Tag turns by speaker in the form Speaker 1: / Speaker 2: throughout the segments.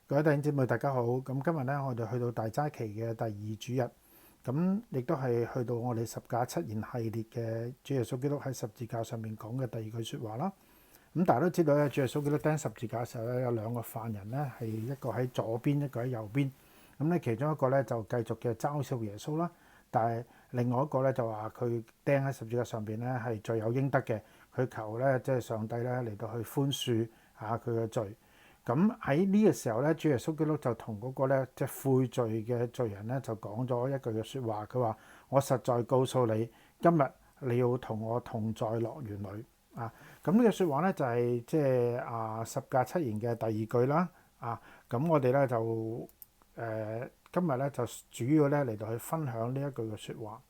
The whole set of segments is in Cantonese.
Speaker 1: 各位弟兄姊妹，大家好。咁今日咧，我哋去到大齋期嘅第二主日，咁亦都係去到我哋十架七言系列嘅主耶穌基督喺十字架上面講嘅第二句説話啦。咁大家都知道咧，主耶穌基督釘十字架嘅時候咧，有兩個犯人咧，係一個喺左邊，一個喺右邊。咁咧，其中一個咧就繼續嘅嘲笑耶穌啦，但係另外一個咧就話佢釘喺十字架上邊咧係罪有應得嘅，佢求咧即係上帝咧嚟到去寬恕下佢嘅罪。咁喺呢個時候咧，主耶穌基督就同嗰個咧即係悔罪嘅罪人咧，就講咗一句嘅説話。佢話：我實在告訴你，今日你要同我同在樂園裏啊！咁呢個説話咧就係即係十架七言嘅第二句啦。咁我哋咧就今日咧就主要咧嚟到去分享呢一句嘅説話。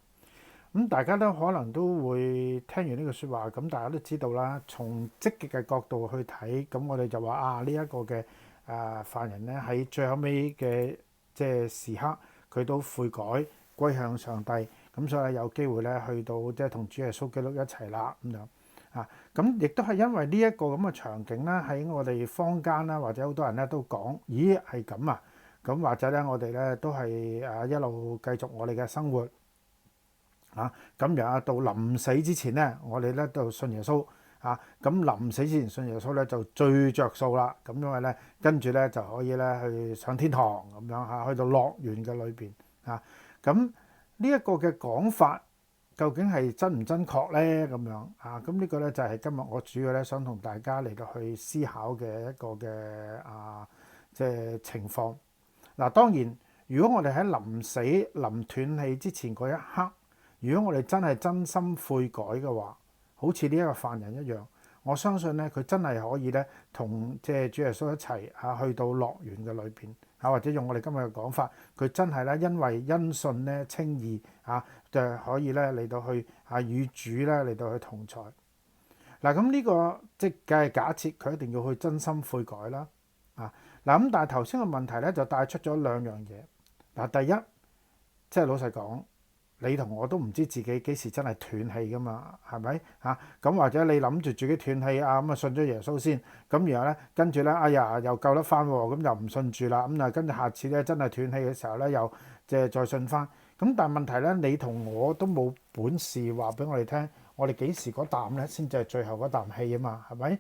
Speaker 1: 咁大家都可能都會聽完呢個説話，咁大家都知道啦。從積極嘅角度去睇，咁我哋就話呢一個嘅犯人咧喺最後尾嘅即係時刻，佢都悔改歸向上帝，咁所以有機會咧去到即係同主耶穌基督一齊啦咁樣咁亦都係因為呢一個咁嘅場景啦，喺我哋坊間啦，或者好多人咧都講，咦係咁啊？咁或者咧我哋咧都係一路繼續我哋嘅生活。咁然到臨死之前咧，我哋咧都信耶穌咁臨死之前信耶穌咧就最着數啦。咁因為咧跟住咧就可以咧去上天堂咁樣去到樂園嘅裏邊咁呢一個嘅講法究竟係真唔真確咧？咁樣咁呢個咧就係今日我主要咧想同大家嚟到去思考嘅一個嘅即係情況。當然如果我哋喺臨死臨斷氣之前嗰一刻，如果我哋真係真心悔改嘅話，好似呢一個犯人一樣，我相信咧佢真係可以咧同即係主耶穌一齊去到樂園嘅裏邊或者用我哋今日嘅講法，佢真係咧因為因信咧稱義就可以咧嚟到去與主咧嚟到去同在。咁呢個即係假設佢一定要去真心悔改啦。咁但係頭先嘅問題咧就帶出咗兩樣嘢。第一，即係老實講，你同我都唔知自己幾時真係斷氣噶嘛，係咪咁或者你諗住自己斷氣咁信咗耶穌先，咁然後咧跟住咧哎呀又救得翻喎，咁又唔信住啦，咁跟住下次咧真係斷氣嘅時候咧又即係再信翻。咁但係問題咧，你同我都冇本事話俾我哋聽，我哋幾時嗰啖咧先至係最後嗰啖氣啊嘛，係咪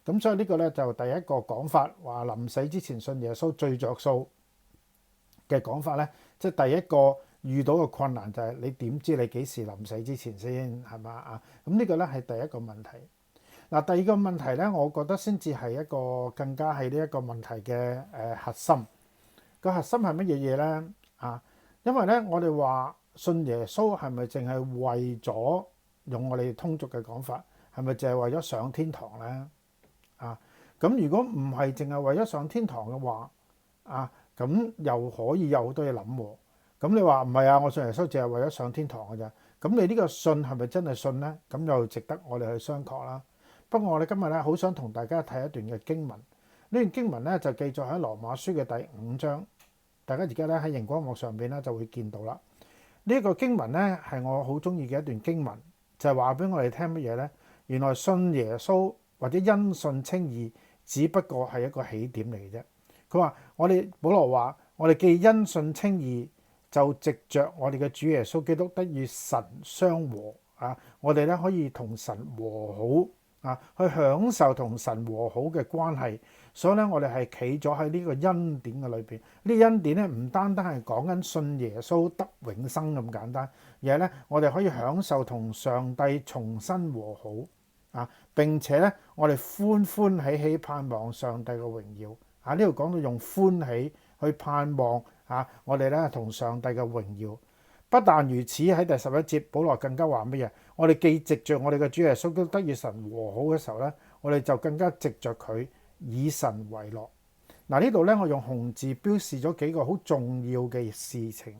Speaker 1: 咁所以呢個咧就第一個講法，話臨死之前信耶穌最着數嘅講法咧，即係第一個遇到嘅困難就係你點知你幾時臨死之前先係嘛咁呢個咧係第一個問題。第二個問題咧，我覺得先至係一個更加係呢一個問題嘅核心。個核心係乜嘢嘢咧因為咧我哋話信耶穌係咪淨係為咗用我哋通俗嘅講法，係咪淨係為咗上天堂咧咁如果唔係淨係為咗上天堂嘅話咁又可以有好多嘢諗喎。咁你話唔係我信耶穌淨係為咗上天堂嘅啫。咁你呢個信係咪真係信呢？咁又值得我哋去商榷啦。不過我哋今日咧好想同大家睇一段嘅經文。呢段經文咧就記載喺羅馬書嘅第5章。大家而家咧喺熒光幕上邊咧就會見到啦。呢一個經文咧係我好中意嘅一段經文，就係話俾我哋聽乜嘢咧？原來信耶穌或者因信稱義，只不過係一個起點嚟嘅啫。佢話保羅話我哋既因信稱義，就藉着我哋嘅主耶穌基督得與神相和我哋咧可以同神和好去享受同神和好嘅關係。所以咧我哋係企咗喺呢個恩典嘅裏邊。呢個恩典咧唔單單係講緊信耶穌得永生咁簡單，而係咧我哋可以享受同上帝重新和好並且咧我哋歡歡喜喜盼望上帝嘅榮耀呢度講到用歡喜去盼望我哋咧同上帝嘅榮耀。不但如此，喺第11節保羅更加話乜嘢？我哋既藉着我哋嘅主耶穌基督得與神和好嘅時候咧，我哋就更加藉着佢以神為樂。呢度咧我用紅字標示咗幾個好重要嘅事情。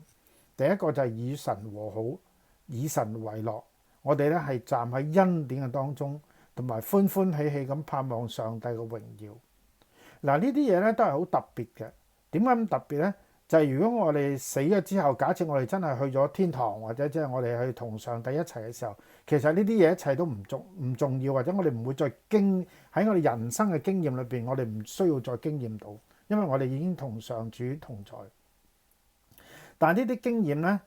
Speaker 1: 第一個就係以神和好，以神為樂。我哋咧係站喺恩典嘅當中，同埋歡歡喜喜咁盼望上帝嘅榮耀。呢啲嘢咧都係好特別嘅。點解咁特別咧？就係如果我哋死咗之後，假設我哋真係去咗天堂，或者即係我哋去同上帝一齊嘅時候，其實呢啲嘢一切都唔重要，或者我哋唔會再喺我哋人生嘅經驗裏邊，我哋唔需要再經驗到。因為我哋已經同上主同在。但係呢啲經驗咧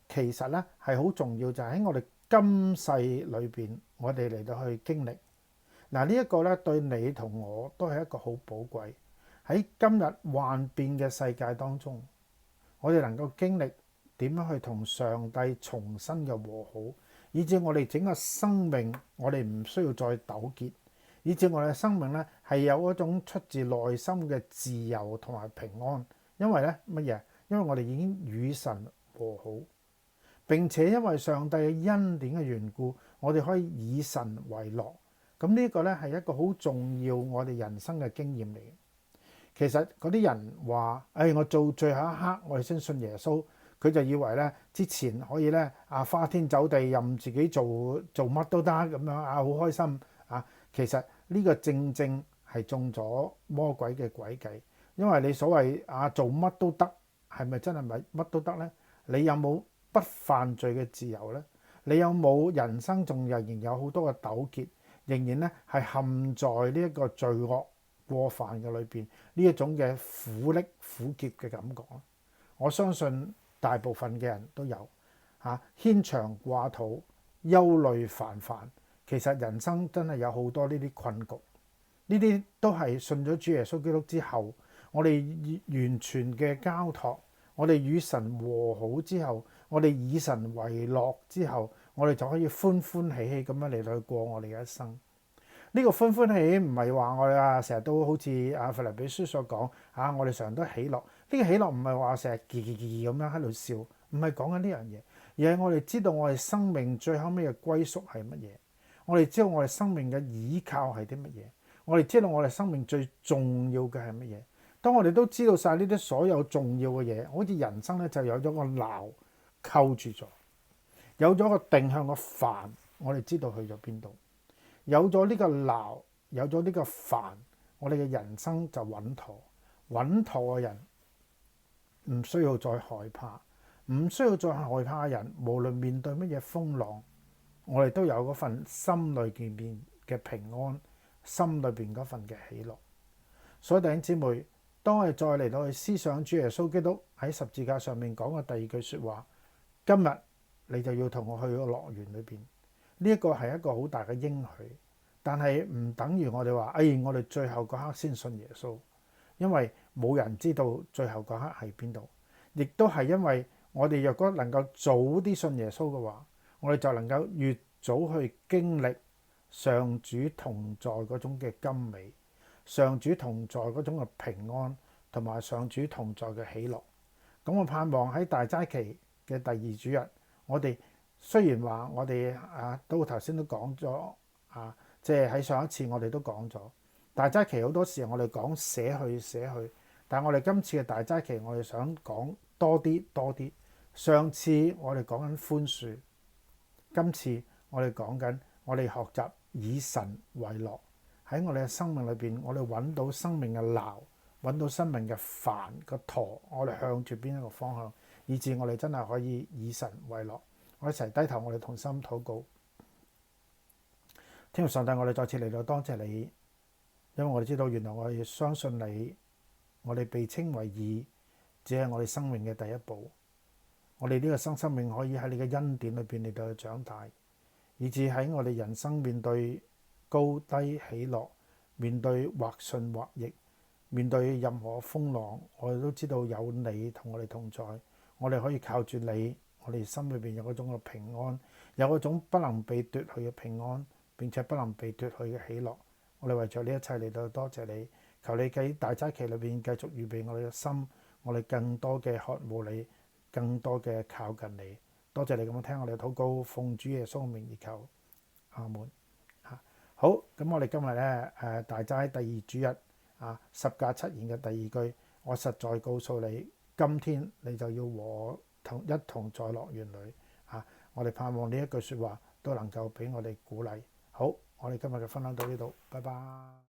Speaker 1: 其實咧係好重要，就係喺我哋今世裏邊，我哋嚟到去經歷。嗱，呢一個咧對你同我都係一個好寶貴。喺今日幻變嘅世界當中，我哋能夠經歷點樣去同上帝重新嘅和好，以至我哋整個生命，我哋唔需要再糾結，以至我哋嘅生命咧係有一種出自內心嘅自由同埋平安。因為咧乜嘢？因為我哋已經與神和好，並且因為上帝嘅恩典嘅緣故，我哋可以以神為樂。咁呢個咧係一個好重要我哋人生嘅經驗嚟。其實嗰啲人話，我做最後一刻我哋先信耶穌，佢就以為咧之前可以咧花天酒地，任自己做乜都得咁樣好開心啊。其實呢個正正係中咗魔鬼嘅詭計，因為你所謂做乜都得，係咪真係乜都得咧？你有冇不犯罪嘅自由咧？你有冇人生仲仍然有好多嘅糾結，仍然咧係陷在呢一個罪惡過犯嘅裏邊，呢一種嘅苦澀苦澀嘅感覺？我相信大部分嘅人都有牽腸掛肚、憂慮煩煩。其實人生真係有好多呢啲困局，呢啲都係信咗主耶穌基督之後，我哋完全嘅交託，我哋與神和好之後，我哋以神為樂之後，我哋就可以歡歡喜喜咁樣嚟到去過我哋嘅一生。呢個歡歡喜喜唔係話我哋成日都好似腓立比書所講我哋成日都喜樂。呢個喜樂唔係話成日嘰嘰嘰咁樣喺度笑，唔係講緊呢樣嘢，而係我哋知道我哋生命最後尾嘅歸宿係乜嘢，我哋知道我哋生命嘅依靠係啲乜嘢，我哋知道我哋生命最重要嘅係乜嘢。當我哋都知道晒呢啲所有重要嘅嘢，好似人生咧就有咗個錨扣住咗，有咗個定向嘅帆，我哋知道去咗邊度。有咗呢個錨，有咗呢個帆，我哋嘅人生就穩妥。穩妥嘅人唔需要再害怕，唔需要再害怕嘅人，無論面對乜嘢風浪，我哋都有嗰份心裏邊嘅平安，心裏邊嗰份嘅喜樂。所以弟兄姊妹，當我哋再嚟到去思想主耶穌基督喺十字架上面講嘅第二句說話，今日你就要同我去個樂園裏邊。呢一個係一個好大嘅應許，但係唔等於我哋話，我哋最後嗰刻先信耶穌，因為冇人知道最後嗰刻喺邊度。亦都係因為我哋若果能夠早啲信耶穌嘅話，我哋就能夠越早去經歷上主同在嗰種嘅甘美，上主同在嗰種嘅平安，同埋上主同在嘅喜樂。咁我盼望喺大齋期嘅第二主日，我哋雖然話我哋都頭先都講咗即係喺上一次我哋都講咗大齋期好多時我哋講捨去，但係我哋今次嘅大齋期我哋想講多啲。上次我哋講緊寬恕，今次我哋講緊我哋學習以神為樂。喺我哋嘅生命裏邊，我哋揾到生命嘅錨，揾到生命嘅帆個舵，我哋向住邊一個方向，以致我哋真係可以以神為樂。我一齊低頭，我哋同心禱告。天父上帝，我哋再次嚟到多謝你，因為我哋知道原來我哋相信你，我哋被稱為義，只係我哋生命嘅第一步。我哋呢個生命可以喺你嘅恩典裏邊嚟到去長大，以致喺我哋人生面對高低起落，面對或順或逆，面對任何風浪，我哋都知道有你同我哋同在，我哋可以靠住你。我哋心裏邊有嗰種嘅平安，有嗰種不能被奪去嘅平安，並且不能被奪去嘅喜樂。我哋為咗呢一切嚟到多謝你，求你喺大齋期裏邊繼續預備我哋嘅心，我哋更多嘅渴慕你，更多嘅靠近你。多謝你咁樣聽我哋嘅禱告，奉主耶穌名而求，阿門。好，咁我哋今日咧大齋第二主日十架七言嘅第二句，我實在告訴你，今天你就要和一同在樂園裏。我哋盼望呢一句說話都能夠俾我哋鼓勵。好，我哋今日嘅分享到呢度，拜拜。